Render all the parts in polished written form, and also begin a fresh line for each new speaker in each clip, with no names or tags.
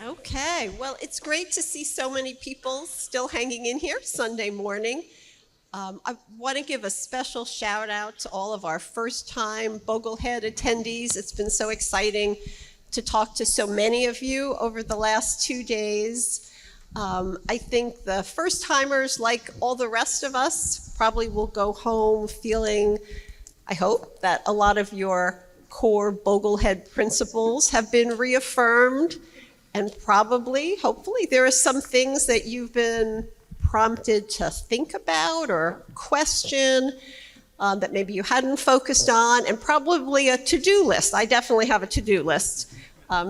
Okay, well, it's great to see so many people still hanging in here Sunday morning. I want to give a special shout out to all of our first-time Boglehead attendees. It's been so exciting to talk to so many of you over the last 2 days. I think the first-timers, like all the rest of us, probably will go home feeling, I hope, that a lot of your core Boglehead principles have been reaffirmed. And probably, hopefully, there are some things that you've been prompted to think about or question that maybe you hadn't focused on, and probably a to-do list. I definitely have a to-do list.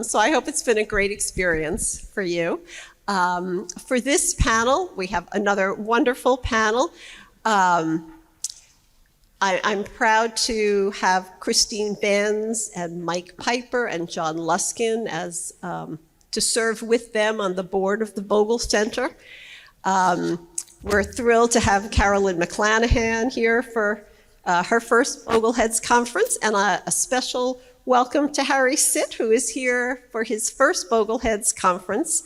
So I hope it's been a great experience for you. For this panel, we have another wonderful panel. I'm proud to have Christine Benz and Mike Piper and Jon Luskin as to serve with them on the board of the Bogle Center. We're thrilled to have Carolyn McClanahan here for her first Bogleheads conference, and a special welcome to Harry Sitt, who is here for his first Bogleheads conference.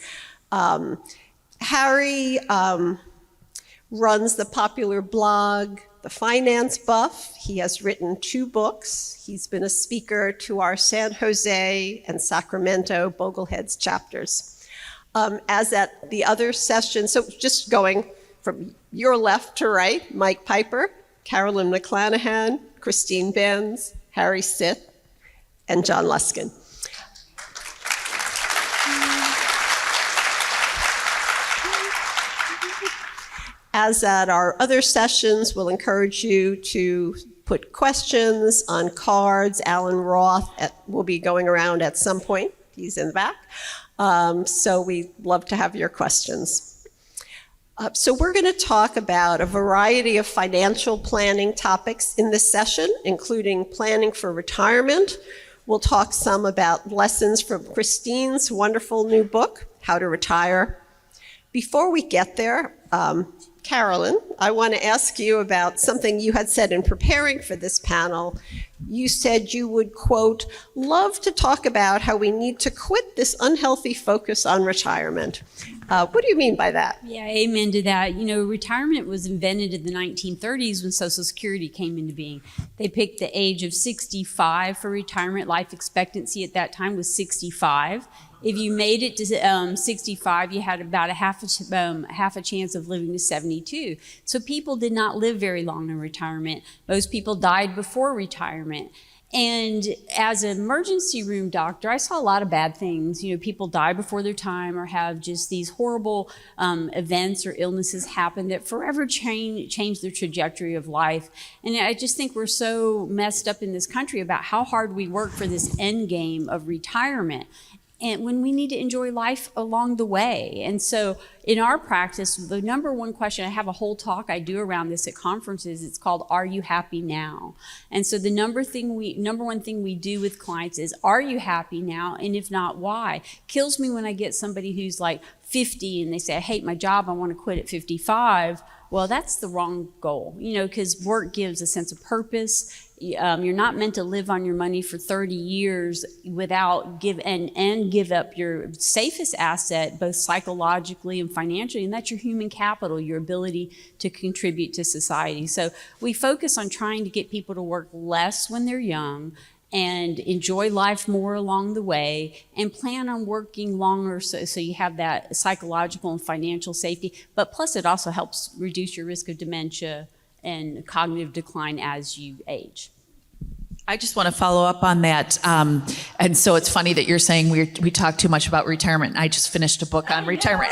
Harry runs the popular blog, The Finance Buff. He has written 2 books. He's been a speaker to our San Jose and Sacramento Bogleheads chapters. As at the other session, so just going from your left to right, Mike Piper, Carolyn McClanahan, Christine Benz, Harry Sitt, and Jon Luskin. As at our other sessions, we'll encourage you to put questions on cards. Alan Roth will be going around at some point. He's in the back. So we'd love to have your questions. So we're going to talk about a variety of financial planning topics in this session, including planning for retirement. We'll talk some about lessons from Christine's wonderful new book, How to Retire. Before we get there, Carolyn, I want to ask you about something you had said in preparing for this panel. You said you would, quote, love to talk about how we need to quit this unhealthy focus on retirement. What do you mean by that?
Yeah, amen to that. You know, retirement was invented in the 1930s when Social Security came into being. They picked the age of 65 for retirement. Life expectancy at that time was 65. If you made it to 65, you had about a half a chance of living to 72. So people did not live very long in retirement. Most people died before retirement. And as an emergency room doctor, I saw a lot of bad things. You know, people die before their time or have just these horrible events or illnesses happen that forever change their trajectory of life. And I just think we're so messed up in this country about how hard we work for this end game of retirement, and when we need to enjoy life along the way. And so in our practice, the number one question, I have a whole talk I do around this at conferences, it's called, Are You Happy Now? And so the number one thing we do with clients is, are you happy now? And if not, why? Kills me when I get somebody who's like 50 and they say, I hate my job, I want to quit at 55. Well, that's the wrong goal, you know, because work gives a sense of purpose. You're not meant to live on your money for 30 years without give up your safest asset, both psychologically and financially, and that's your human capital, your ability to contribute to society. So we focus on trying to get people to work less when they're young and enjoy life more along the way, and plan on working longer so you have that psychological and financial safety. But plus it also helps reduce your risk of dementia and cognitive decline as you age.
I just want to follow up on that. And so it's funny that you're saying we talk too much about retirement. I just finished a book on retirement.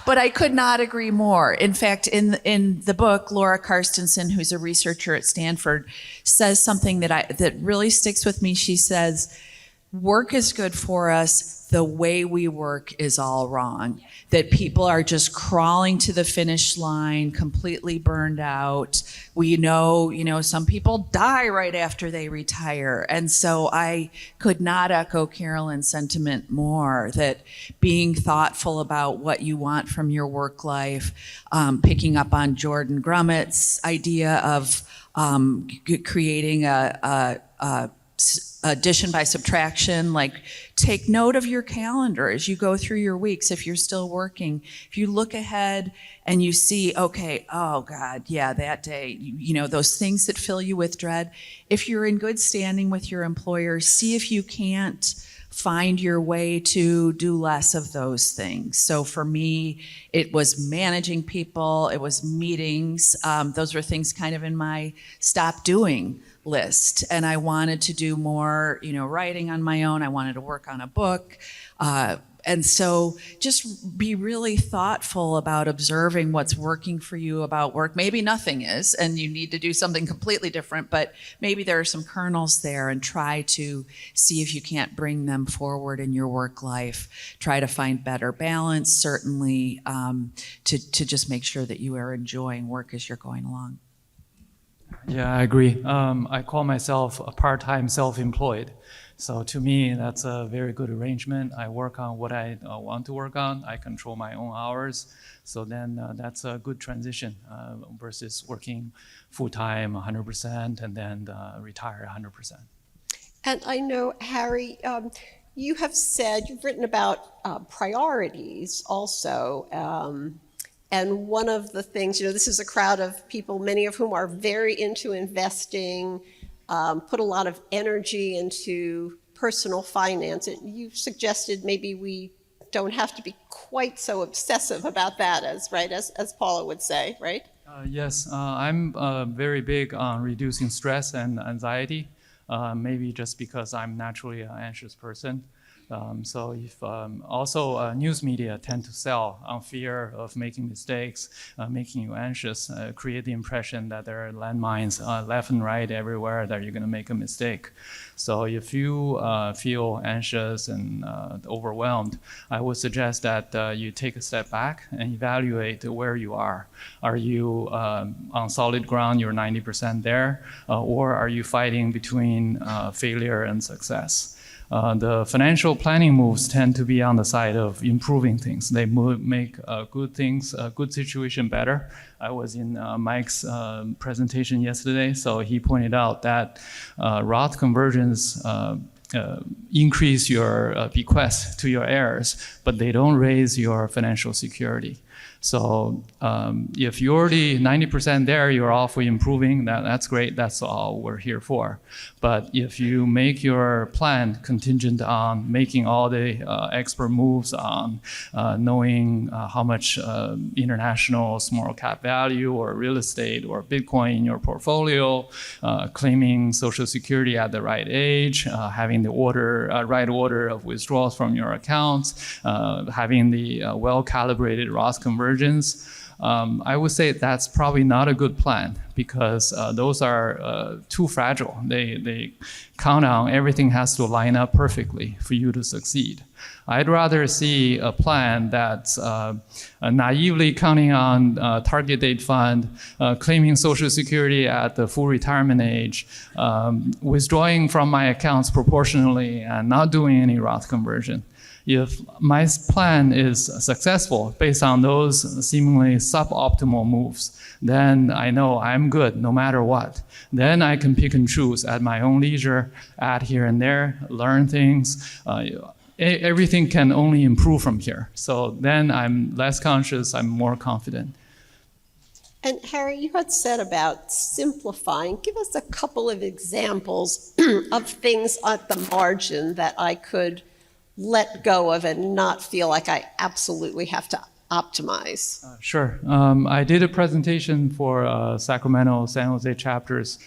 But I could not agree more. In fact, in the book, Laura Carstensen, who's a researcher at Stanford, says something that really sticks with me. She says, work is good for us. The way we work is all wrong. That people are just crawling to the finish line, completely burned out. We know, some people die right after they retire. And so I could not echo Carolyn's sentiment more, that being thoughtful about what you want from your work life, picking up on Jordan Grummett's idea of creating a addition by subtraction, like take note of your calendar as you go through your weeks. If you're still working, if you look ahead and you see, okay, oh God, yeah, that day, you know, those things that fill you with dread. If you're in good standing with your employer, see if you can't find your way to do less of those things. So for me, it was managing people, it was meetings. Those were things kind of in my stop doing list. And I wanted to do more, you know, writing on my own. I wanted to work on a book. And so just be really thoughtful about observing what's working for you about work. Maybe nothing is, and you need to do something completely different, but maybe there are some kernels there, and try to see if you can't bring them forward in your work life. Try to find better balance, certainly, to just make sure that you are enjoying work as you're going along.
Yeah, I agree. I call myself a part-time self-employed. So to me, that's a very good arrangement. I work on what I want to work on. I control my own hours. So then that's a good transition versus working full-time 100% and then retire 100%.
And I know, Harry, you have said, you've written about priorities also. And one of the things, you know, this is a crowd of people, many of whom are very into investing, put a lot of energy into personal finance. You've suggested maybe we don't have to be quite so obsessive about that as Paula would say, right?
Yes, I'm very big on reducing stress and anxiety, maybe just because I'm naturally an anxious person. So if also news media tend to sell on fear of making mistakes, making you anxious, create the impression that there are landmines left and right everywhere, that you're going to make a mistake. So if you feel anxious and overwhelmed, I would suggest that you take a step back and evaluate where you are. Are you on solid ground, you're 90% there, or are you fighting between failure and success? The financial planning moves tend to be on the side of improving things. They make good things, a good situation better. I was in Mike's presentation yesterday, so he pointed out that Roth conversions increase your bequest to your heirs, but they don't raise your financial security. So if you're already 90% there, you're awfully improving, that's great, that's all we're here for. But if you make your plan contingent on making all the expert moves on knowing how much international small cap value or real estate or Bitcoin in your portfolio, claiming Social Security at the right age, having the right order of withdrawals from your accounts, having the well-calibrated Roth conversions, I would say that's probably not a good plan, because those are too fragile. They count on everything has to line up perfectly for you to succeed. I'd rather see a plan that's naively counting on target date fund, claiming Social Security at the full retirement age, withdrawing from my accounts proportionally and not doing any Roth conversion. If my plan is successful based on those seemingly suboptimal moves, then I know I'm good no matter what. Then I can pick and choose at my own leisure, add here and there, learn things. Everything can only improve from here. So then I'm less conscious, I'm more confident.
And Harry, you had said about simplifying. Give us a couple of examples of things at the margin that I could let go of and not feel like I absolutely have to optimize.
Sure. I did a presentation for Sacramento, San Jose chapters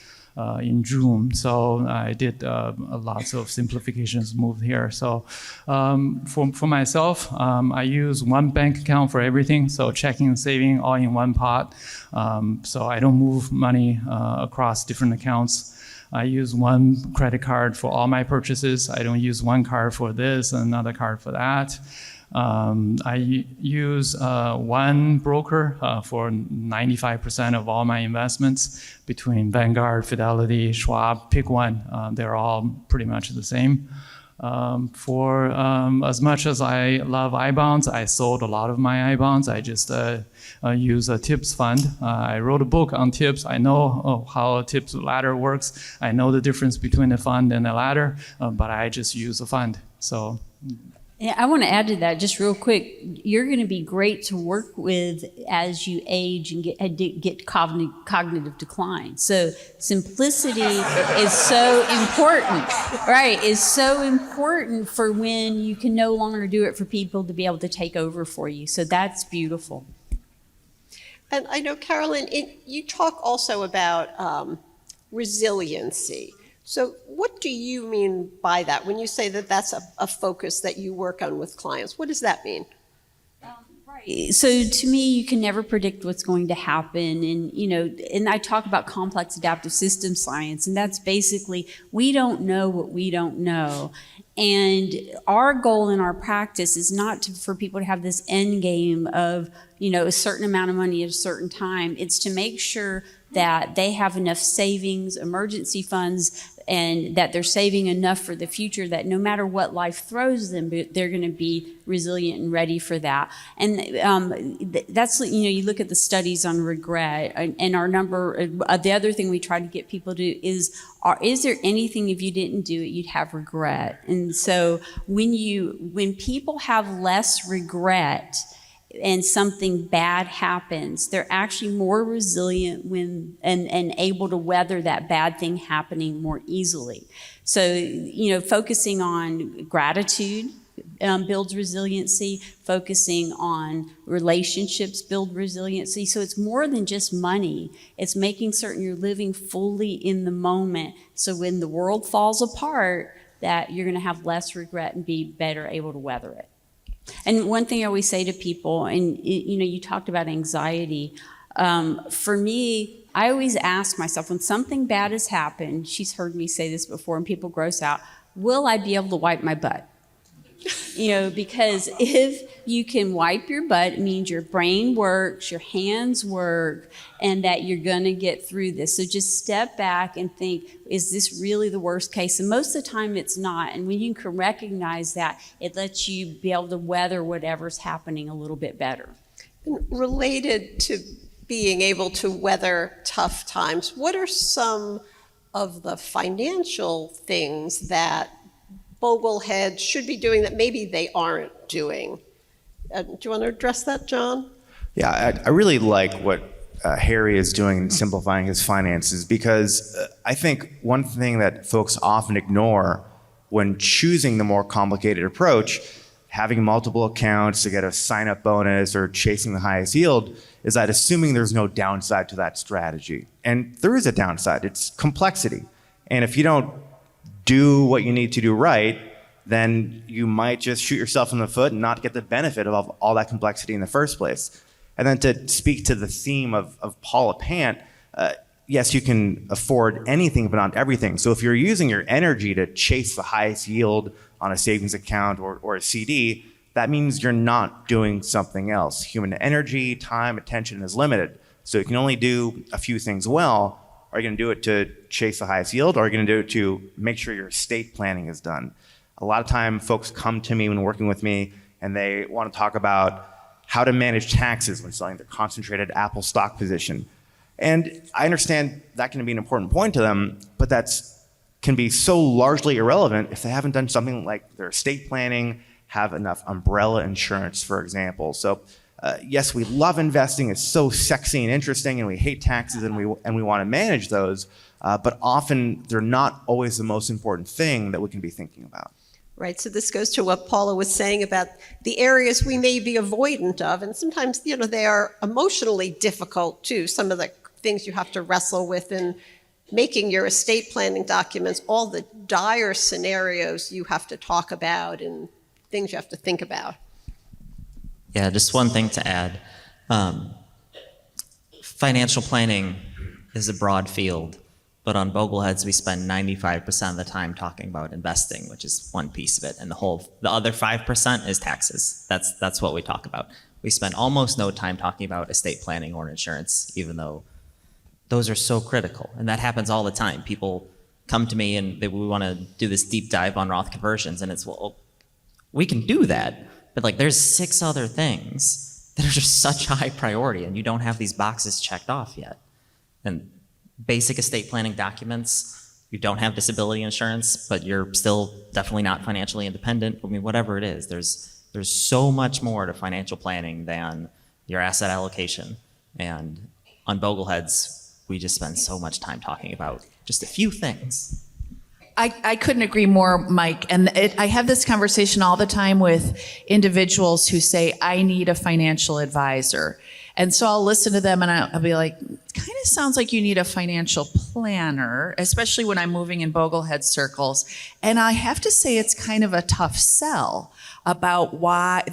in June. So I did lots of simplifications moved here. So for myself, I use one bank account for everything. So checking and saving all in one pot. So I don't move money across different accounts. I use one credit card for all my purchases. I don't use one card for this and another card for that. I use one broker for 95% of all my investments between Vanguard, Fidelity, Schwab, pick one. They're all pretty much the same. As much as I love I bonds, I sold a lot of my I bonds. I just use a TIPS fund. I wrote a book on TIPS. I know how a TIPS ladder works. I know the difference between a fund and a ladder, but I just use a fund. So.
Yeah, I want to add to that just real quick. You're going to be great to work with as you age and get cognitive decline. So simplicity is so important, right? Is so important for when you can no longer do it for people to be able to take over for you. So that's beautiful.
And I know, Carolyn, you talk also about resiliency. So what do you mean by that when you say that that's a focus that you work on with clients? What does that mean?
Right. So to me, you can never predict what's going to happen. And I talk about complex adaptive system science, and that's basically we don't know what we don't know. And our goal in our practice is not for people to have this end game of, a certain amount of money at a certain time. It's to make sure that they have enough savings, emergency funds, and that they're saving enough for the future that no matter what life throws them, they're going to be resilient and ready for that. And that's, you look at the studies on regret, and our number, the other thing we try to get people to is there anything if you didn't do it, you'd have regret? And so when people have less regret, and something bad happens, they're actually more resilient and able to weather that bad thing happening more easily. So, focusing on gratitude builds resiliency, focusing on relationships build resiliency. So it's more than just money. It's making certain you're living fully in the moment. So when the world falls apart, that you're going to have less regret and be better able to weather it. And one thing I always say to people, and you talked about anxiety. For me, I always ask myself, when something bad has happened, she's heard me say this before, and people gross out, will I be able to wipe my butt? Because if you can wipe your butt, it means your brain works, your hands work, and that you're going to get through this. So just step back and think, is this really the worst case? And most of the time it's not. And when you can recognize that, it lets you be able to weather whatever's happening a little bit better.
And related to being able to weather tough times, what are some of the financial things that Bogleheads should be doing that maybe they aren't doing? Do you want to address that, Jon?
Yeah, I really like what Harry is doing in simplifying his finances, because I think one thing that folks often ignore when choosing the more complicated approach, having multiple accounts to get a sign-up bonus or chasing the highest yield, is that assuming there's no downside to that strategy. And there is a downside. It's complexity. And if you don't do what you need to do right, then you might just shoot yourself in the foot and not get the benefit of all that complexity in the first place. And then to speak to the theme of Paula Pant, yes, you can afford anything but not everything. So if you're using your energy to chase the highest yield on a savings account or a CD, that means you're not doing something else. Human energy, time, attention is limited. So you can only do a few things well. Are you going to do it to chase the highest yield, or are you going to do it to make sure your estate planning is done? A lot of time folks come to me when working with me and they want to talk about how to manage taxes when selling their concentrated Apple stock position. And I understand that can be an important point to them, but that's can be so largely irrelevant if they haven't done something like their estate planning, have enough umbrella insurance, for example. So yes, we love investing. It's so sexy and interesting, and we hate taxes, and we want to manage those. But often they're not always the most important thing that we can be thinking about.
Right, so this goes to what Paula was saying about the areas we may be avoidant of, and sometimes, they are emotionally difficult too. Some of the things you have to wrestle with in making your estate planning documents, all the dire scenarios you have to talk about and things you have to think about.
Yeah, just one thing to add. Financial planning is a broad field, but on Bogleheads we spend 95% of the time talking about investing, which is one piece of it, and the other 5% is taxes. That's what we talk about. We spend almost no time talking about estate planning or insurance, even though those are so critical, and that happens all the time. People come to me and we want to do this deep dive on Roth conversions, and it's, well, we can do that, but like there's 6 other things that are just such high priority, and you don't have these boxes checked off yet. And basic estate planning documents, you don't have disability insurance, but you're still definitely not financially independent. I mean, whatever it is, there's so much more to financial planning than your asset allocation. And on Bogleheads, we just spend so much time talking about just a few things.
I couldn't agree more, Mike. And I have this conversation all the time with individuals who say, I need a financial advisor. And so I'll listen to them and I'll be like, kind of sounds like you need a financial planner, especially when I'm moving in Boglehead circles. And I have to say it's kind of a tough sell about why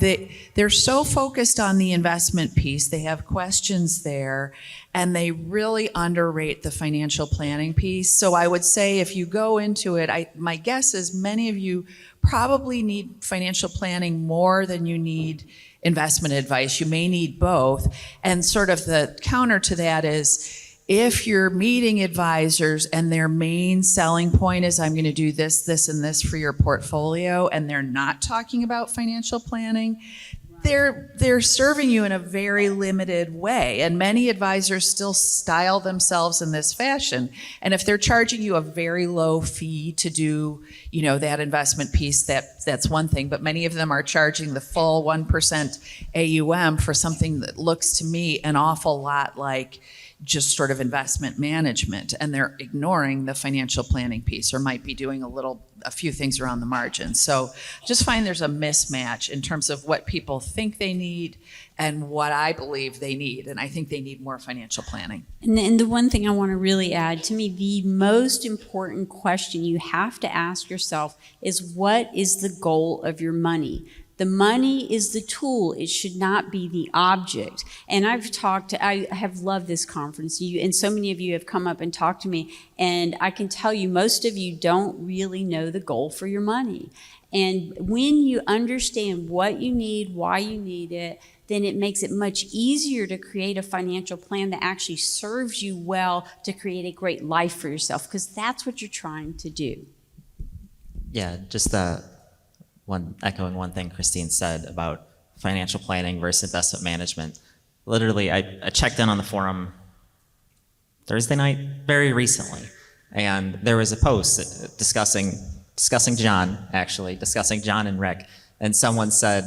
they're so focused on the investment piece. They have questions there, and they really underrate the financial planning piece. So I would say if you go into it, my guess is many of you probably need financial planning more than you need investment advice. You may need both. And sort of the counter to that is, if you're meeting advisors and their main selling point is I'm going to do this, this, and this for your portfolio, and they're not talking about financial planning, they're serving you in a very limited way. And many advisors still style themselves in this fashion. And if they're charging you a very low fee to do, that investment piece, that's one thing. But many of them are charging the full 1% AUM for something that looks to me an awful lot like just sort of investment management, and they're ignoring the financial planning piece, or might be doing a few things around the margins. So just find there's a mismatch in terms of what people think they need and what I believe they need. And I think they need more financial planning.
And the one thing I want to really add, to me, the most important question you have to ask yourself is, what is the goal of your money? The money is the tool. It should not be the object. And I have loved this conference. And so many of you have come up and talked to me. And I can tell you, most of you don't really know the goal for your money. And when you understand what you need, why you need it, then it makes it much easier to create a financial plan that actually serves you well to create a great life for yourself, because that's what you're trying to do.
Yeah, just echoing one thing Christine said about financial planning versus investment management. Literally, I checked in on the forum Thursday night, very recently, and there was a post discussing Jon and Rick, and someone said,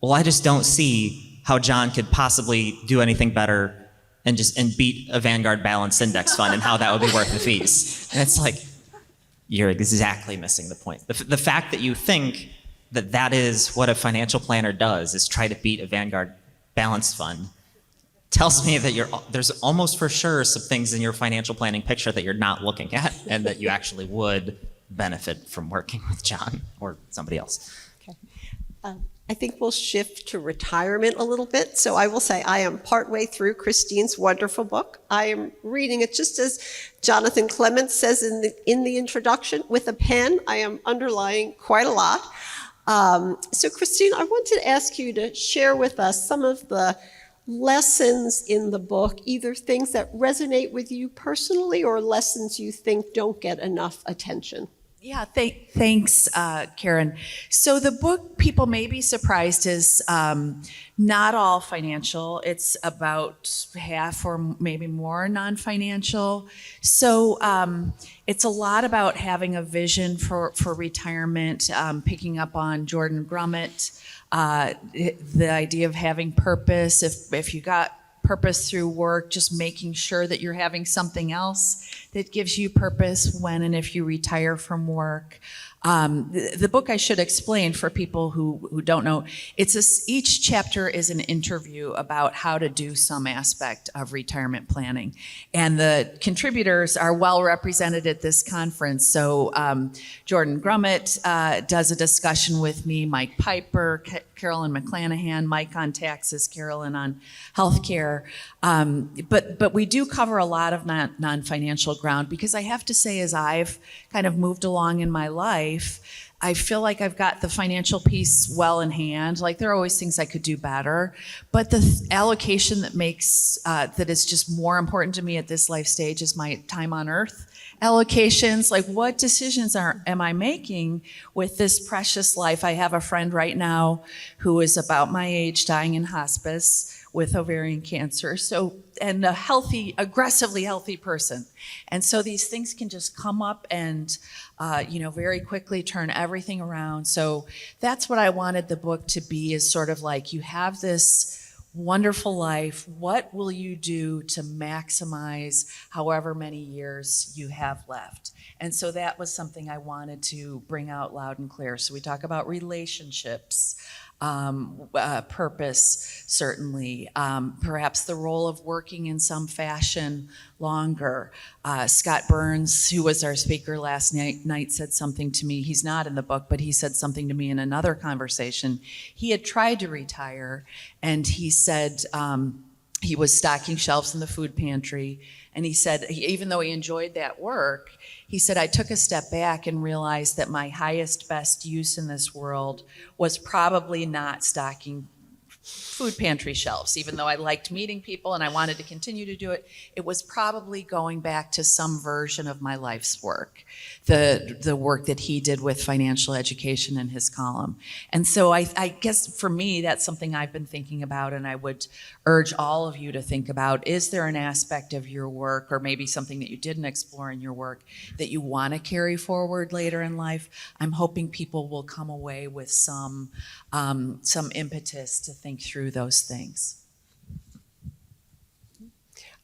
well, I just don't see how Jon could possibly do anything better and beat a Vanguard balanced index fund, and how that would be worth the fees. And it's like, you're exactly missing the point. The fact that you think that is what a financial planner does, is try to beat a Vanguard balanced fund, tells me that there's almost for sure some things in your financial planning picture that you're not looking at, and that you actually would benefit from working with Jon or somebody else.
Okay. I think we'll shift to retirement a little bit. So I will say I am partway through Christine's wonderful book. I am reading it just as Jonathan Clements says in the introduction, with a pen. I am underlying quite a lot. So Christine, I wanted to ask you to share with us some of the lessons in the book, either things that resonate with you personally or lessons you think don't get enough attention.
Yeah, thanks, Karen. So the book, people may be surprised, is not all financial. It's about half or maybe more non-financial. So it's a lot about having a vision for retirement, picking up on Jordan Grummett, the idea of having purpose. If you got purpose through work, just making sure that you're having something else that gives you purpose when and if you retire from work. The book, I should explain for people who don't know, each chapter is an interview about how to do some aspect of retirement planning. And the contributors are well represented at this conference. So Jordan Grummett does a discussion with me, Mike Piper, Carolyn McClanahan, Mike on taxes, Carolyn on healthcare. But we do cover a lot of non-financial ground, because I have to say, as I've kind of moved along in my life, I feel like I've got the financial piece well in hand. Like there are always things I could do better, but the allocation that makes that is just more important to me at this life stage is my time on earth allocations. Like what decisions am I making with this precious life? I have a friend right now who is about my age dying in hospice with ovarian cancer. So, and a healthy, aggressively healthy person. And so these things can just come up and, very quickly turn everything around. So that's what I wanted the book to be, is sort of like, you have this wonderful life. What will you do to maximize however many years you have left? And so that was something I wanted to bring out loud and clear. So we talk about relationships, purpose, certainly, perhaps the role of working in some fashion longer. Scott Burns, who was our speaker last night, said something to me. He's not in the book, but he said something to me in another conversation. He had tried to retire, and he said he was stocking shelves in the food pantry. And he said, even though he enjoyed that work, he said, I took a step back and realized that my highest, best use in this world was probably not stocking food pantry shelves. Even though I liked meeting people and I wanted to continue to do it, it was probably going back to some version of my life's work, the work that he did with financial education in his column. And so I guess for me, that's something I've been thinking about, and I would urge all of you to think about. Is there an aspect of your work, or maybe something that you didn't explore in your work, that you want to carry forward later in life? I'm hoping people will come away with some impetus to think through those things.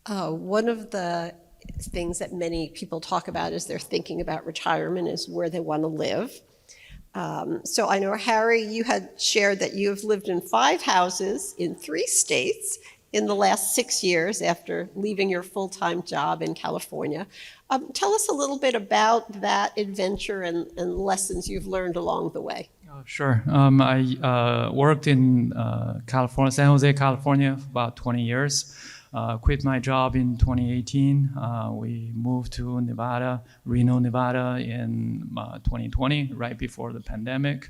One of the things that many people talk about as they're thinking about retirement is where they want to live. So I know, Harry, you had shared that you have lived in 5 houses in 3 states in the last 6 years after leaving your full-time job in California. Tell us a little bit about that adventure and lessons you've learned along the way.
Sure. I worked in California, San Jose, California, for about 20 years. Quit my job in 2018. We moved to Nevada, Reno, Nevada in 2020, right before the pandemic.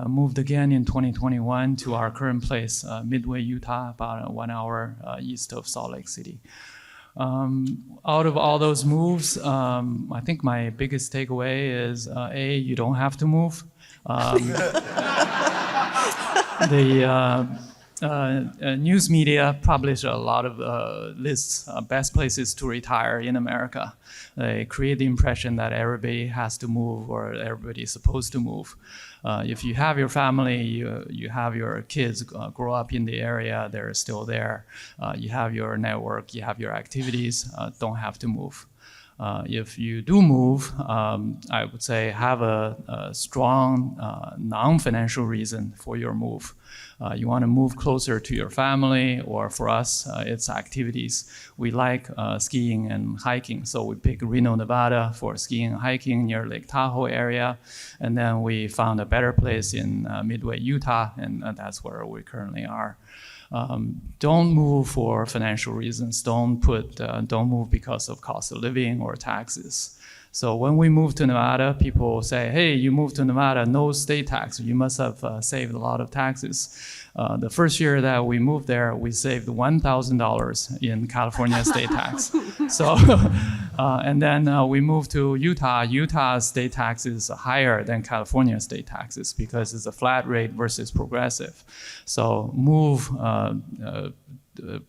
Moved again in 2021 to our current place, Midway, Utah, about 1 hour east of Salt Lake City. Out of all those moves, I think my biggest takeaway is, you don't have to move. The news media publish a lot of lists of best places to retire in America. They create the impression that everybody has to move or everybody is supposed to move. If you have your family, you have your kids grow up in the area, they're still there. You have your network, you have your activities, don't have to move. If you do move, I would say have a strong non-financial reason for your move. You want to move closer to your family, or for us, it's activities. We like skiing and hiking, so we picked Reno, Nevada for skiing and hiking near Lake Tahoe area, and then we found a better place in Midway, Utah, and that's where we currently are. Don't move for financial reasons. Don't move because of cost of living or taxes. So when we moved to Nevada, people say, hey, you moved to Nevada, no state tax. You must have saved a lot of taxes. The first year that we moved there, we saved $1,000 in California state tax. So, and then we moved to Utah. Utah's state tax is higher than California state taxes because it's a flat rate versus progressive. So move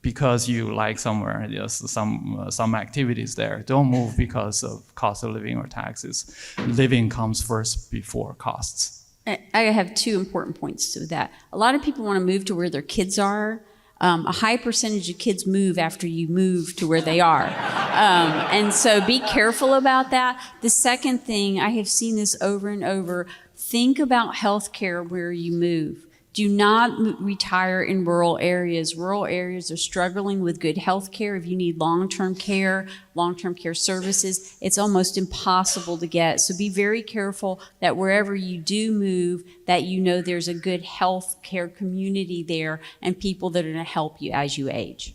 because you like somewhere, some activities there. Don't move because of cost of living or taxes. Living comes first before costs.
I have 2 important points to that. A lot of people want to move to where their kids are. A high percentage of kids move after you move to where they are. And so be careful about that. The second thing, I have seen this over and over, think about healthcare where you move. Do not retire in rural areas. Rural areas are struggling with good health care. If you need long-term care services, it's almost impossible to get. So be very careful that wherever you do move, that you know there's a good health care community there and people that are going to help you as you age.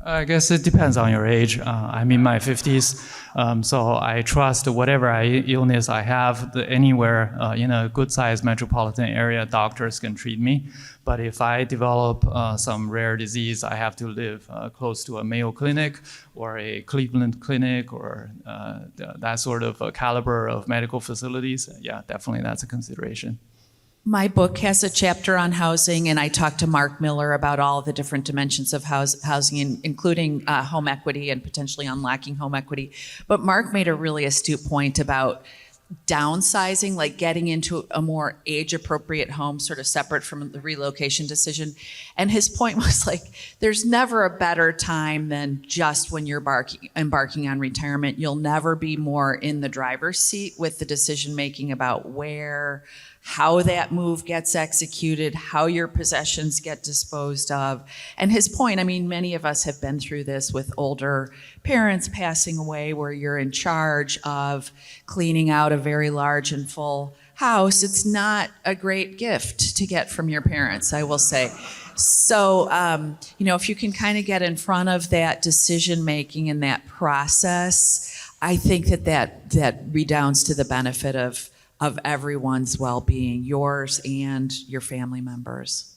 I guess it depends on your age. I'm in my 50s, so I trust whatever illness I have, anywhere in a good-sized metropolitan area, doctors can treat me. But if I develop some rare disease, I have to live close to a Mayo Clinic or a Cleveland Clinic or that sort of caliber of medical facilities. Yeah, definitely that's a consideration.
My book has a chapter on housing, and I talked to Mark Miller about all the different dimensions of housing, including home equity and potentially unlocking home equity. But Mark made a really astute point about downsizing, like getting into a more age-appropriate home, sort of separate from the relocation decision. And his point was like, there's never a better time than just when you're embarking on retirement. You'll never be more in the driver's seat with the decision-making about where, how that move gets executed, how your possessions get disposed of. And his point, I mean, many of us have been through this with older parents passing away, where you're in charge of cleaning out a very large and full house. It's not a great gift to get from your parents, I will say. So, if you can kind of get in front of that decision making and that process, I think that redounds to the benefit of everyone's well-being, yours and your family members.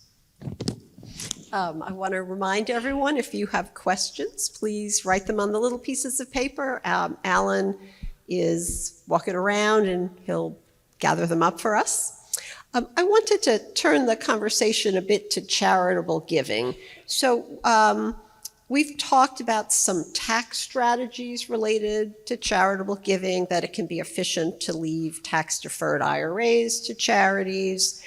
I want to remind everyone, if you have questions, please write them on the little pieces of paper. Alan is walking around and he'll gather them up for us. I wanted to turn the conversation a bit to charitable giving. So we've talked about some tax strategies related to charitable giving, that it can be efficient to leave tax-deferred IRAs to charities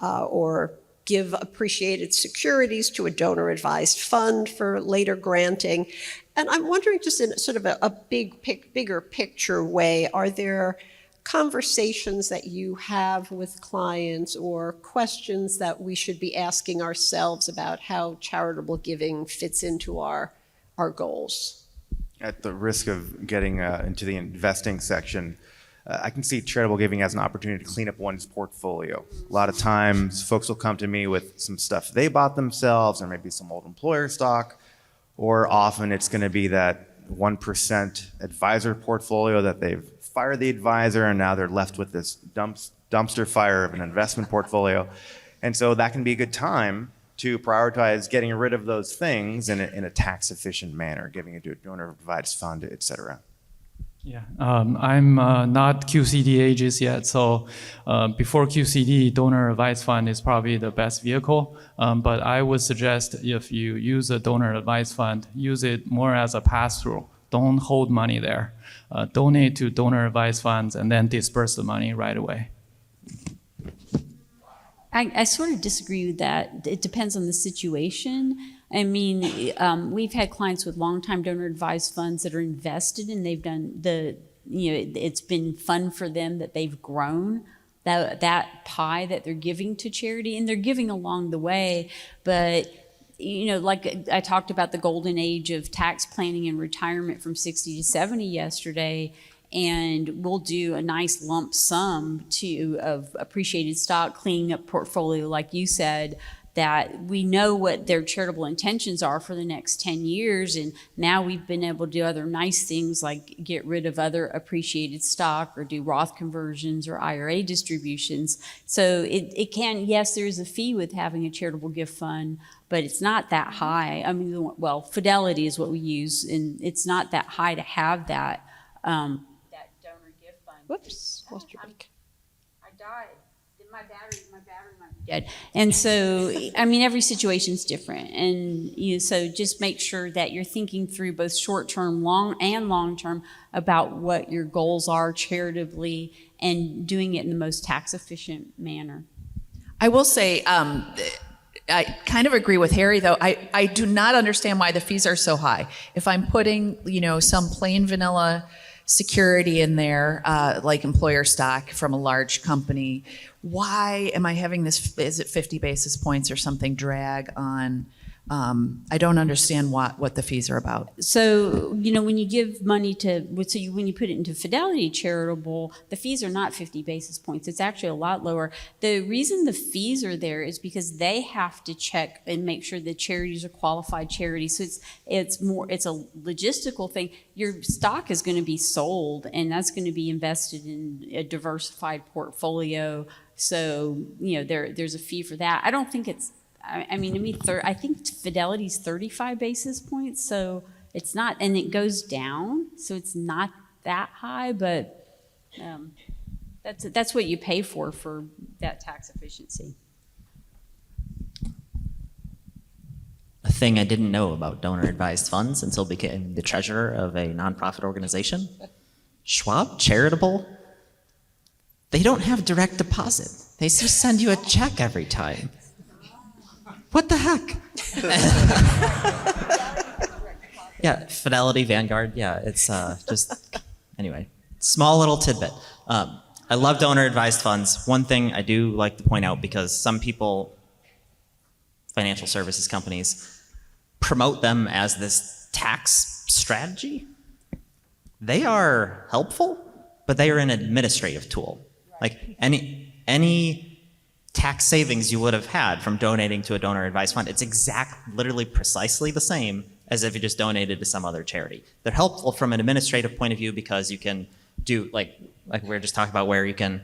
or give appreciated securities to a donor-advised fund for later granting. And I'm wondering, just in sort of a bigger picture way, are there conversations that you have with clients or questions that we should be asking ourselves about how charitable giving fits into our goals?
At the risk of getting into the investing section, I can see charitable giving as an opportunity to clean up one's portfolio. A lot of times folks will come to me with some stuff they bought themselves, or maybe some old employer stock, or often it's going to be that 1% advisor portfolio that they've fired the advisor and now they're left with this dumpster fire of an investment portfolio. And so that can be a good time to prioritize getting rid of those things in a tax efficient manner, giving it to a donor-advised fund, et cetera.
Yeah, I'm not QCD ages yet, so before QCD, donor advised fund is probably the best vehicle. But I would suggest, if you use a donor advised fund, use it more as a pass-through. Don't hold money there. Donate to donor advised funds and then disperse the money right away.
I sort of disagree with that. It depends on the situation. I mean, we've had clients with long-time donor-advised funds that are invested, and they've done it's been fun for them that they've grown that pie that they're giving to charity, and they're giving along the way. But, like I talked about the golden age of tax planning and retirement from 60 to 70 yesterday, and we'll do a nice lump sum of appreciated stock, cleaning up portfolio, like you said, that we know what their charitable intentions are for the next 10 years. And now we've been able to do other nice things like get rid of other appreciated stock or do Roth conversions or IRA distributions. So it can, yes, there is a fee with having a charitable gift fund, but it's not that high. I mean, well, Fidelity is what we use, and it's not that high to have that donor gift fund.
Whoops, lost your mic.
I died. My battery might be dead. And so, I mean, every situation's different. And so just make sure that you're thinking through both short-term, long-term about what your goals are charitably and doing it in the most tax-efficient manner.
I will say, I kind of agree with Harry, though. I do not understand why the fees are so high. If I'm putting, some plain vanilla security in there, like employer stock from a large company, why am I having this, is it 50 basis points or something, drag on I don't understand what the fees are about.
So, when you give money when you put it into Fidelity Charitable, the fees are not 50 basis points. It's actually a lot lower. The reason the fees are there is because they have to check and make sure the charities are qualified charities. So it's a logistical thing. Your stock is going to be sold, and that's going to be invested in a diversified portfolio. So, there's a fee for that. I don't think it's, I think Fidelity's 35 basis points, so it's not, and it goes down, so it's not that high, but that's what you pay for that tax efficiency.
A thing I didn't know about donor-advised funds until became the treasurer of a nonprofit organization. Schwab Charitable, they don't have direct deposit. They just send you a check every time. What the heck? Yeah, Fidelity, Vanguard. Yeah, it's anyway, small little tidbit. I love donor advised funds. One thing I do like to point out, because some people, financial services companies, promote them as this tax strategy. They are helpful, but they are an administrative tool. Like any tax savings you would have had from donating to a donor advised fund, it's literally precisely the same as if you just donated to some other charity. They're helpful from an administrative point of view because you can do, like we were just talking about, where you can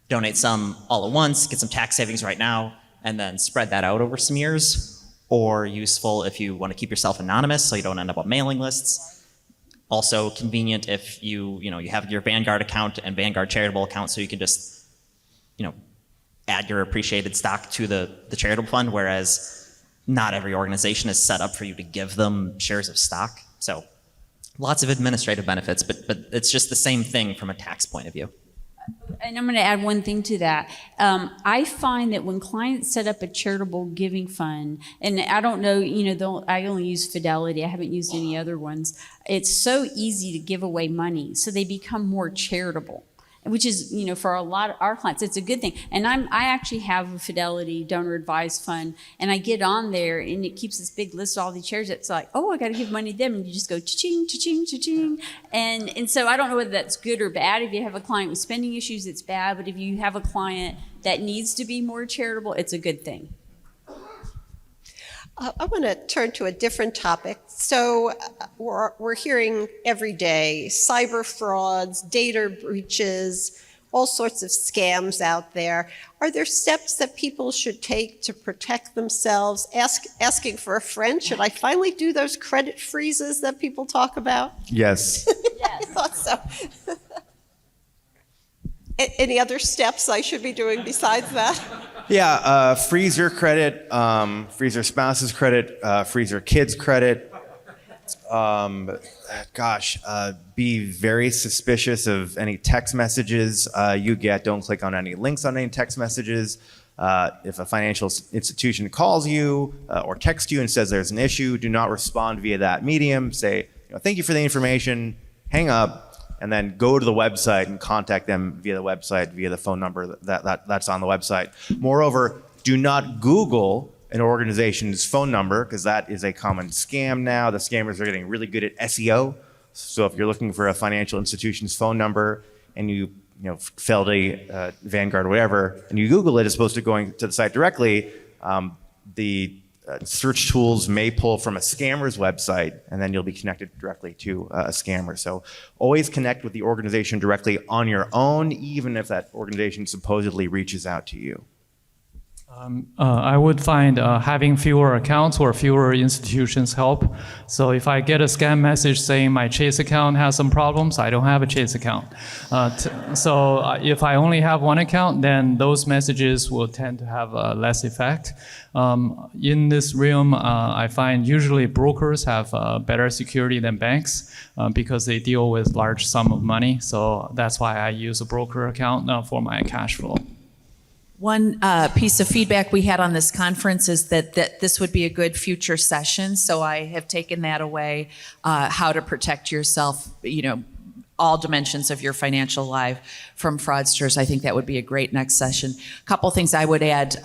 donate some all at once, get some tax savings right now, and then spread that out over some years. Or useful if you want to keep yourself anonymous so you don't end up on mailing lists. Also convenient if you have your Vanguard account and Vanguard Charitable account, so you can just, add your appreciated stock to the charitable fund, whereas not every organization is set up for you to give them shares of stock. So lots of administrative benefits, but it's just the same thing from a tax point of view.
And I'm going to add one thing to that. I find that when clients set up a charitable giving fund, and I don't know, I only use Fidelity, I haven't used any other ones. It's so easy to give away money, so they become more charitable, which is, for a lot of our clients, it's a good thing. And I actually have a Fidelity donor advised fund, and I get on there, and it keeps this big list of all these charities. It's like, oh, I got to give money to them, and you just go cha-ching, cha-ching, cha-ching. And so I don't know whether that's good or bad. If you have a client with spending issues, it's bad. But if you have a client that needs to be more charitable, it's a good thing.
I want to turn to a different topic. So we're hearing every day cyber frauds, data breaches, all sorts of scams out there. Are there steps that people should take to protect themselves? Asking for a friend, should I finally do those credit freezes that people talk about?
Yes.
I thought so. Any other steps I should be doing besides that?
Yeah, freeze your credit, freeze your spouse's credit, freeze your kids' credit. Be very suspicious of any text messages you get. Don't click on any links on any text messages. If a financial institution calls you or texts you and says there's an issue, do not respond via that medium. Say, thank you for the information, hang up, and then go to the website and contact them via the website, via the phone number that's on the website. Moreover, do not Google an organization's phone number, because that is a common scam now. The scammers are getting really good at SEO. So if you're looking for a financial institution's phone number and you Fidelity, Vanguard, or whatever, and you Google it as opposed to going to the site directly, the search tools may pull from a scammer's website, and then you'll be connected directly to a scammer. So always connect with the organization directly on your own, even if that organization supposedly reaches out to you.
I would find having fewer accounts or fewer institutions help. So if I get a scam message saying my Chase account has some problems, I don't have a Chase account. So if I only have one account, then those messages will tend to have less effect. In this realm, I find usually brokers have better security than banks because they deal with large sum of money. So that's why I use a broker account for my cash flow.
One piece of feedback we had on this conference is that this would be a good future session. So I have taken that away, how to protect yourself, all dimensions of your financial life from fraudsters. I think that would be a great next session. A couple things I would add.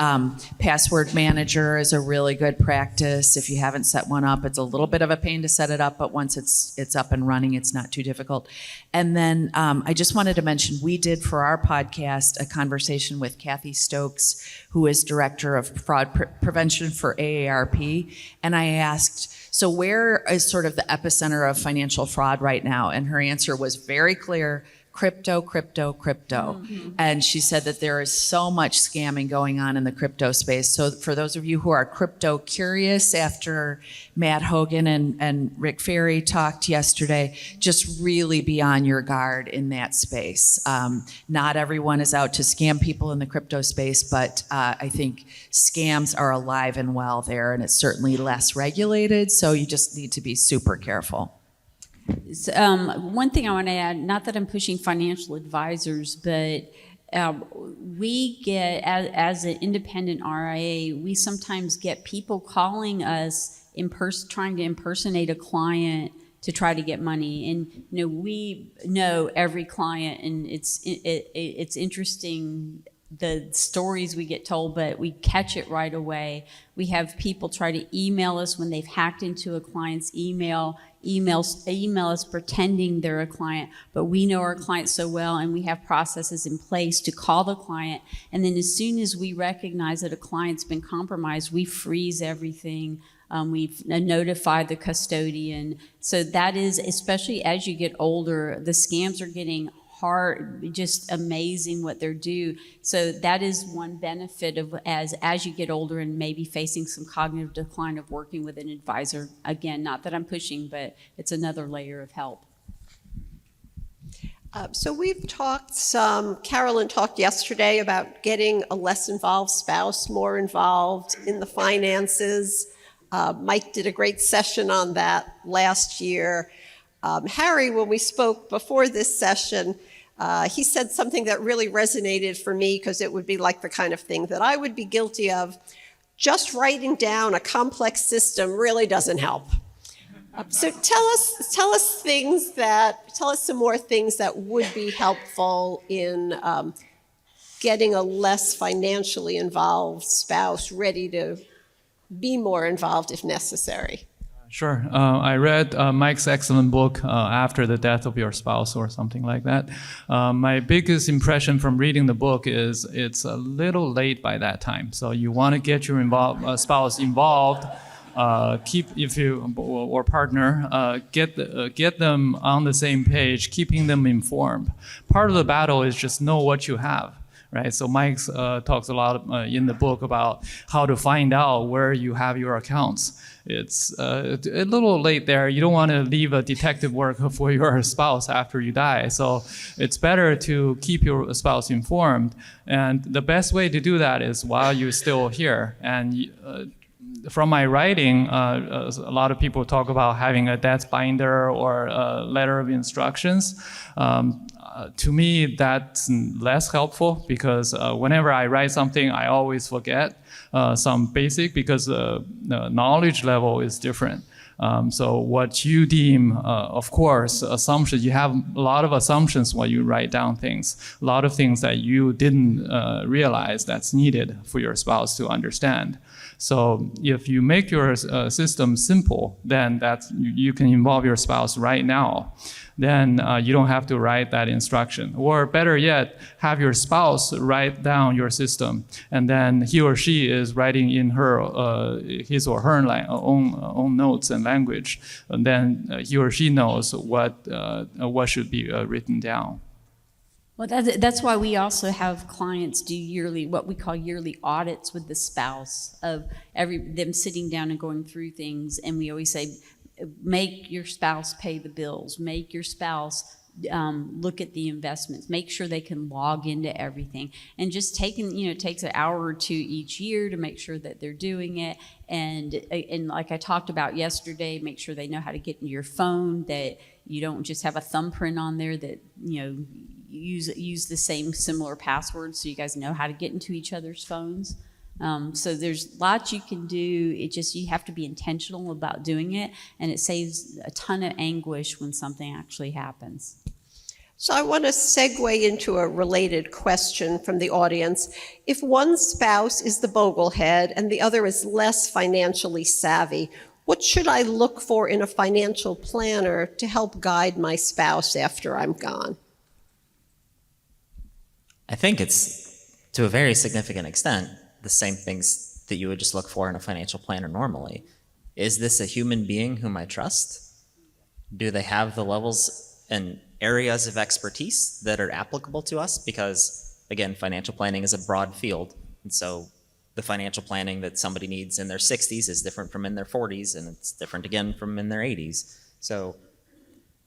Password manager is a really good practice. If you haven't set one up, it's a little bit of a pain to set it up, but once it's up and running, it's not too difficult. And then I just wanted to mention, we did for our podcast a conversation with Kathy Stokes, who is Director of Fraud Prevention for AARP. And I asked, so where is sort of the epicenter of financial fraud right now? And her answer was very clear: crypto, crypto, crypto. Mm-hmm. And she said that there is so much scamming going on in the crypto space. So for those of you who are crypto curious, after Matt Hogan and Rick F.I.R.E talked yesterday, just really be on your guard in that space. Not everyone is out to scam people in the crypto space, but I think scams are alive and well there, and it's certainly less regulated, so you just need to be super careful.
One thing I want to add, not that I'm pushing financial advisors, but we get, as an independent RIA, we sometimes get people calling us trying to impersonate a client to try to get money. And we know every client, and it's interesting the stories we get told, but we catch it right away. We have people try to email us when they've hacked into a client's email us pretending they're a client, but we know our clients so well, and we have processes in place to call the client. And then as soon as we recognize that a client's been compromised, we freeze everything. We've notified the custodian. So that is, especially as you get older, the scams are getting hard, just amazing what they're due. So that is one benefit of as you get older and maybe facing some cognitive decline of working with an advisor. Again, not that I'm pushing, but it's another layer of help.
So we've talked Carolyn talked yesterday about getting a less involved spouse more involved in the finances. Mike did a great session on that last year. Harry, when we spoke before this session, he said something that really resonated for me, because it would be like the kind of thing that I would be guilty of. Just writing down a complex system really doesn't help. So tell us some more things that would be helpful in getting a less financially involved spouse ready to be more involved if necessary.
Sure. I read Mike's excellent book, After the Death of Your Spouse, or something like that. My biggest impression from reading the book is it's a little late by that time. So you want to get your spouse involved, or partner, get them on the same page, keeping them informed. Part of the battle is just know what you have. Right, so Mike talks a lot in the book about how to find out where you have your accounts. It's a little late there. You don't want to leave a detective work for your spouse after you die. So it's better to keep your spouse informed. And the best way to do that is while you're still here. And from my writing, a lot of people talk about having a death binder or a letter of instructions. To me, that's less helpful, because whenever I write something, I always forget some basic, because the knowledge level is different. So what you deem, of course, assumptions, you have a lot of assumptions when you write down things, a lot of things that you didn't realize that's needed for your spouse to understand. So if you make your system simple, then you can involve your spouse right now. Then you don't have to write that instruction. Or better yet, have your spouse write down your system, and then he or she is writing in his or her own notes and language. And then he or she knows what should be written down.
Well, that's why we also have clients do what we call yearly audits with the spouse, of them sitting down and going through things. And we always say, make your spouse pay the bills, make your spouse look at the investments, make sure they can log into everything, and just it takes an hour or two each year to make sure that they're doing it. And like I talked about yesterday, make sure they know how to get into your phone, that you don't just have a thumbprint on there, that use the same similar passwords, so you guys know how to get into each other's phones. So there's lots you can do. You have to be intentional about doing it, and it saves a ton of anguish when something actually happens.
So I want to segue into a related question from the audience. If one spouse is the Boglehead and the other is less financially savvy, what should I look for in a financial planner to help guide my spouse after I'm gone?
I think it's, to a very significant extent, the same things that you would just look for in a financial planner normally. Is this a human being whom I trust? Do they have the levels and areas of expertise that are applicable to us? Because, again, financial planning is a broad field. And so the financial planning that somebody needs in their 60s is different from in their 40s, and it's different again from in their 80s. So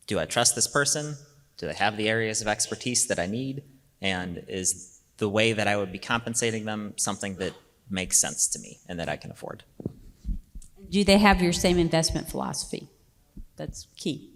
do I trust this person? Do they have the areas of expertise that I need? And is the way that I would be compensating them something that makes sense to me and that I can afford?
Do they have your same investment philosophy? That's key.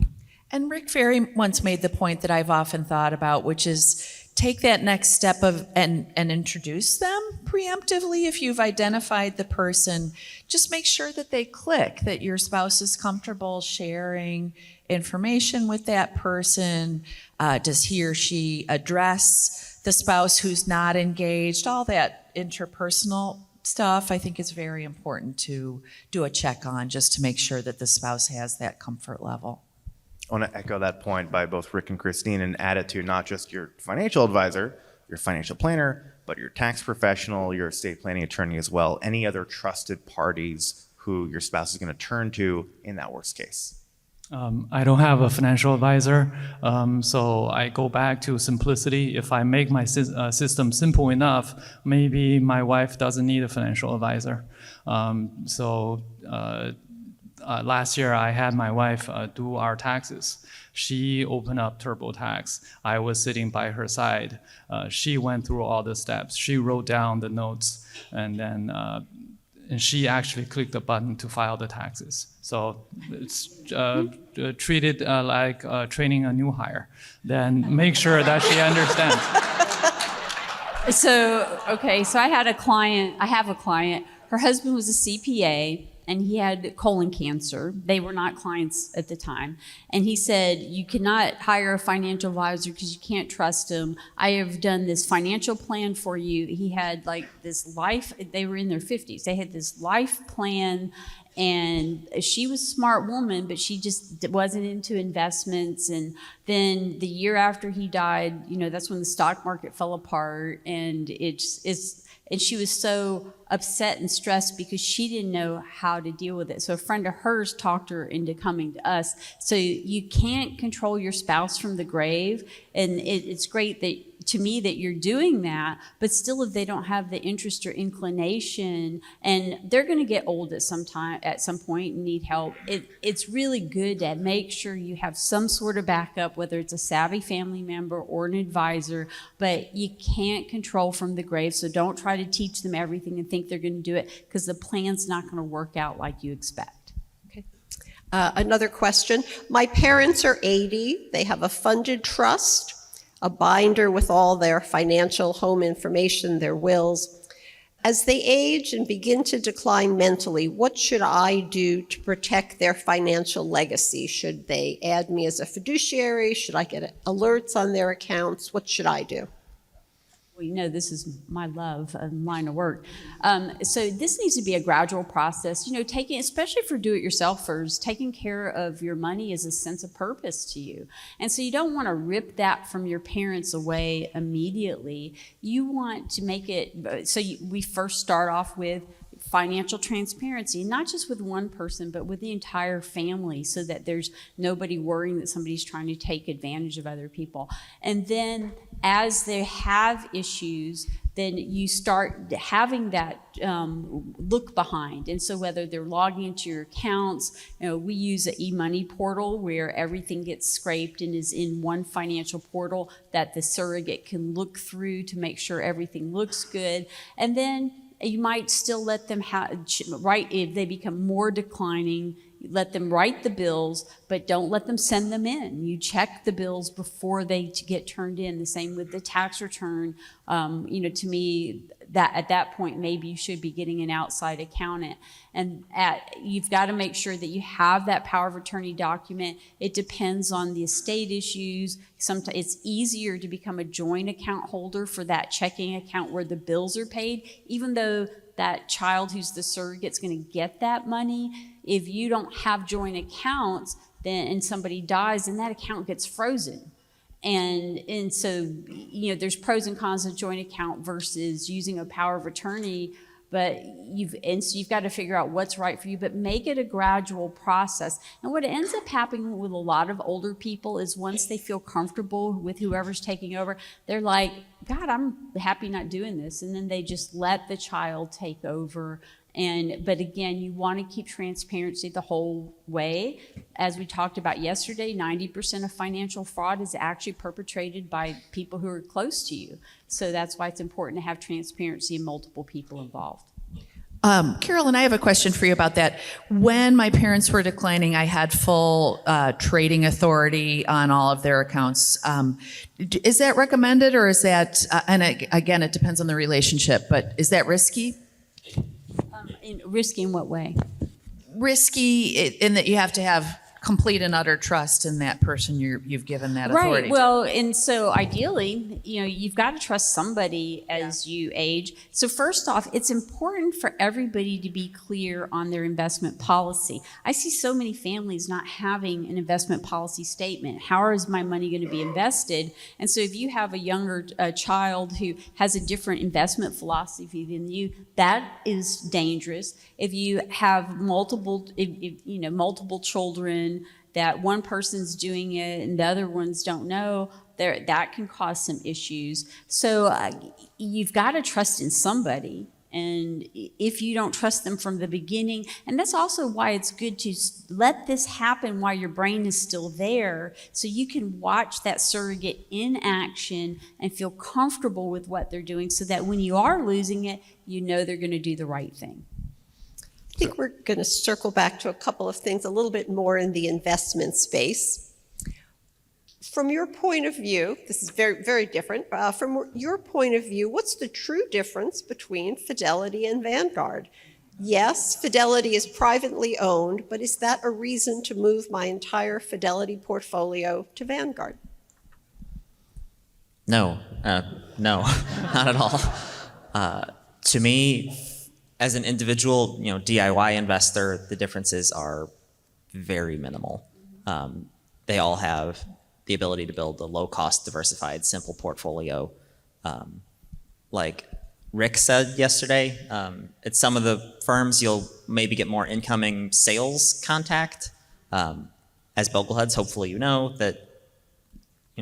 And Rick F.I.R.E once made the point that I've often thought about, which is take that next step of and introduce them preemptively. If you've identified the person, just make sure that they click, that your spouse is comfortable sharing information with that person. Does he or she address the spouse who's not engaged? All that interpersonal stuff I think is very important to do a check on, just to make sure that the spouse has that comfort level.
I want to echo that point by both Rick and Christine and add it to not just your financial advisor, your financial planner, but your tax professional, your estate planning attorney as well, any other trusted parties who your spouse is going to turn to in that worst case.
I don't have a financial advisor, so I go back to simplicity. If I make my system simple enough, maybe my wife doesn't need a financial advisor. Last year, I had my wife do our taxes. She opened up TurboTax. I was sitting by her side. She went through all the steps. She wrote down the notes, and then and she actually clicked the button to file the taxes. So it's treated like training a new hire. Then make sure that she understands.
So I have a client, her husband was a CPA, and he had colon cancer. They were not clients at the time. And he said, you cannot hire a financial advisor because you can't trust him. I have done this financial plan for you. He had like this life, they were in their 50s. They had this life plan, and she was a smart woman, but she just wasn't into investments. And then the year after he died, that's when the stock market fell apart, and and she was so upset and stressed because she didn't know how to deal with it. So a friend of hers talked her into coming to us. So you can't control your spouse from the grave. And it's great to me that you're doing that, but still if they don't have the interest or inclination, and they're going to get old at some point and need help, it's really good to make sure you have some sort of backup, whether it's a savvy family member or an advisor, but you can't control from the grave. So don't try to teach them everything and think they're going to do it, because the plan's not going to work out like you expect.
Okay. Another question. My parents are 80. They have a funded trust, a binder with all their financial home information, their wills. As they age and begin to decline mentally, what should I do to protect their financial legacy? Should they add me as a fiduciary? Should I get alerts on their accounts? What should I do?
Well, this is my love and line of work. So this needs to be a gradual process. Especially for do-it-yourselfers, taking care of your money is a sense of purpose to you. And so you don't want to rip that from your parents away immediately. You want to make it, we first start off with financial transparency, not just with one person, but with the entire family, so that there's nobody worrying that somebody's trying to take advantage of other people. And then as they have issues, then you start having that look behind. And so whether they're logging into your accounts, we use an e-money portal where everything gets scraped and is in one financial portal that the surrogate can look through to make sure everything looks good. And then you might still let them if they become more declining, Let them write the bills, but don't let them send them in. You check the bills before they get turned in. The same with the tax return. To me, that at that point, maybe you should be getting an outside accountant. And you've got to make sure that you have that power of attorney document. It depends on the estate issues. Sometimes it's easier to become a joint account holder for that checking account where the bills are paid, even though that child who's the surrogate's going to get that money. If you don't have joint accounts, and somebody dies, then that account gets frozen. And so, there's pros and cons of joint account versus using a power of attorney, so you've got to figure out what's right for you, but make it a gradual process. And what ends up happening with a lot of older people is once they feel comfortable with whoever's taking over, they're like, God, I'm happy not doing this. And then they just let the child take over. But again, you want to keep transparency the whole way. As we talked about yesterday, 90% of financial fraud is actually perpetrated by people who are close to you. So that's why it's important to have transparency and multiple people involved.
Carolyn, I have a question for you about that. When my parents were declining, I had full trading authority on all of their accounts. Is that recommended, or is that, and again, it depends on the relationship, but is that risky?
Risky in what way?
Risky in that you have to have complete and utter trust in that person you've given that authority
Right. Well, and so ideally, you've got to trust somebody as you age. So first off, it's important for everybody to be clear on their investment policy. I see so many families not having an investment policy statement. How is my money going to be invested? And so if you have a younger child who has a different investment philosophy than you, that is dangerous. If you have multiple children, that one person's doing it and the other ones don't know, that can cause some issues. So you've got to trust in somebody. And if you don't trust them from the beginning, and that's also why it's good to let this happen while your brain is still there, so you can watch that surrogate in action and feel comfortable with what they're doing, so that when you are losing it, they're going to do the right thing.
I think we're going to circle back to a couple of things a little bit more in the investment space. From your point of view, this is very, very different. From your point of view, what's the true difference between Fidelity and Vanguard? Yes, Fidelity is privately owned, but is that a reason to move my entire Fidelity portfolio to Vanguard?
No, not at all. To me, as an individual, DIY investor, the differences are very minimal. They all have the ability to build a low-cost, diversified, simple portfolio. Like Rick said yesterday, at some of the firms, you'll maybe get more incoming sales contact. As Bogleheads, hopefully that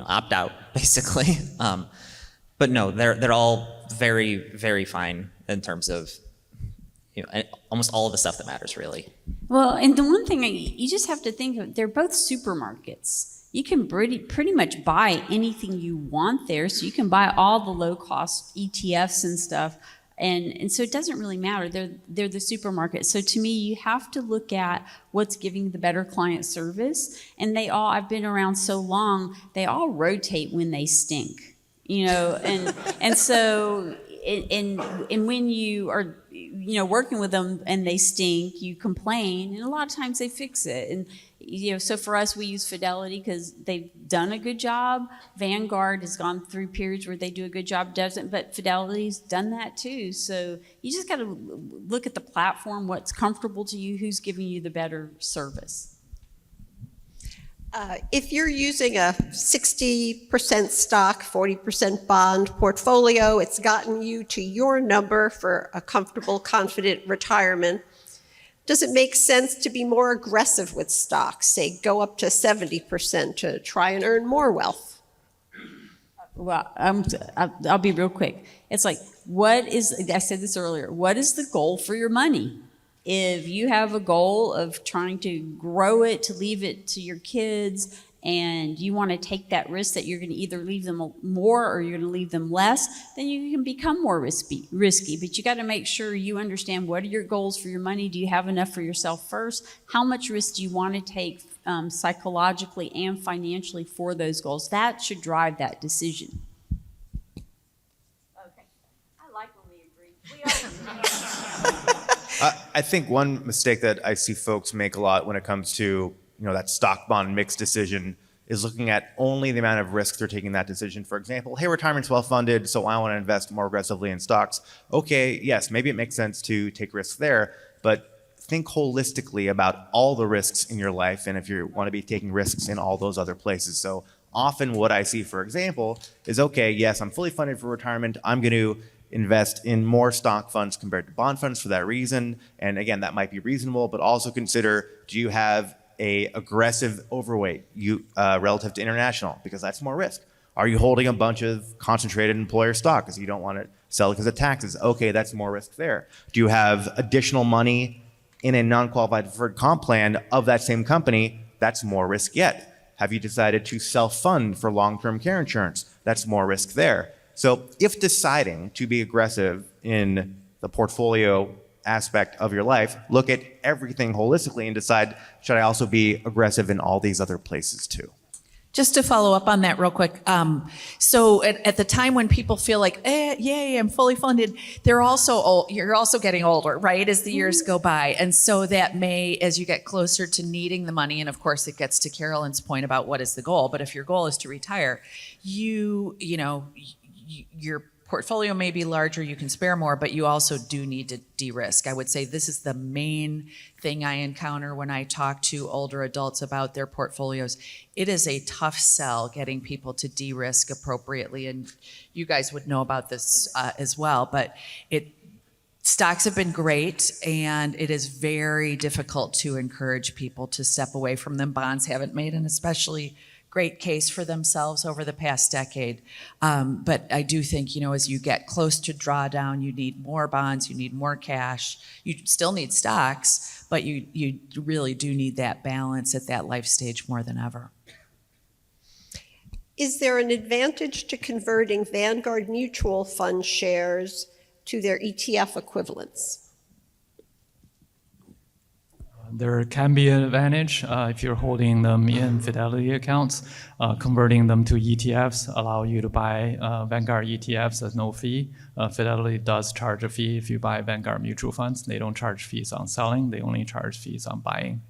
opt out, basically. But no, they're all very, very fine in terms of almost all of the stuff that matters, really.
Well, and the one thing you just have to think of, they're both supermarkets. You can pretty much buy anything you want there. So you can buy all the low-cost ETFs and stuff. And so it doesn't really matter. They're the supermarket. So to me, you have to look at what's giving the better client service. And I've been around so long, they all rotate when they stink. And so when you are working with them and they stink, you complain, and a lot of times they fix it. And so for us, we use Fidelity because they've done a good job. Vanguard has gone through periods where they do a good job, but Fidelity's done that too. So you just got to look at the platform, what's comfortable to you, who's giving you the better service.
If you're using a 60% stock, 40% bond portfolio, it's gotten you to your number for a comfortable, confident retirement. Does it make sense to be more aggressive with stocks, say go up to 70% to try and earn more wealth?
Well, I'll be real quick. It's like, I said this earlier, what is the goal for your money? If you have a goal of trying to grow it, to leave it to your kids, and you want to take that risk that you're going to either leave them more or you're going to leave them less, then you can become more risky. But you got to make sure you understand what are your goals for your money. Do you have enough for yourself first? How much risk do you want to take psychologically and financially for those goals? That should drive that decision. Okay, I like when we agree. We all
I think one mistake that I see folks make a lot when it comes to that stock bond mix decision is looking at only the amount of risk they're taking that decision. For example, hey, retirement's well funded, so I want to invest more aggressively in stocks. Okay, yes, maybe it makes sense to take risks there, but think holistically about all the risks in your life and if you want to be taking risks in all those other places. So often what I see, for example, is okay, yes, I'm fully funded for retirement. I'm going to invest in more stock funds compared to bond funds for that reason. And again, that might be reasonable, but also consider, do you have a aggressive overweight relative to international, because that's more risk? Are you holding a bunch of concentrated employer stock because you don't want to sell it because of taxes? Okay, that's more risk there. Do you have additional money in a non-qualified deferred comp plan of that same company? That's more risk yet. Have you decided to self-fund for long-term care insurance? That's more risk there. So if deciding to be aggressive in the portfolio aspect of your life, look at everything holistically and decide, should I also be aggressive in all these other places too?
Just to follow up on that real quick. So at the time when people feel like, yay, I'm fully funded, they're also old, you're also getting older, right, as the years go by. And so that may, as you get closer to needing the money, and of course it gets to Carolyn's point about what is the goal, but if your goal is to retire, your portfolio may be larger, you can spare more, but you also do need to de-risk. I would say this is the main thing I encounter when I talk to older adults about their portfolios. It is a tough sell getting people to de-risk appropriately, and you guys would know about this as well, but stocks have been great, and it is very difficult to encourage people to step away from them. Bonds haven't made an especially great case for themselves over the past decade. But I do think, as you get close to drawdown, you need more bonds, you need more cash. You still need stocks, but you really do need that balance at that life stage more than ever.
Is there an advantage to converting Vanguard mutual fund shares to their ETF equivalents?
There can be an advantage if you're holding them in Fidelity accounts. Converting them to ETFs allow you to buy Vanguard ETFs at no fee. Fidelity does charge a fee if you buy Vanguard mutual funds. They don't charge fees on selling. They only charge fees on buying.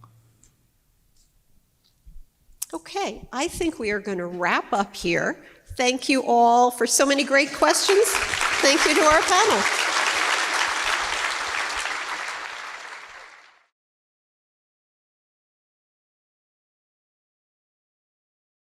Okay, I think we are going to wrap up here. Thank you all for so many great questions. Thank you to our panel.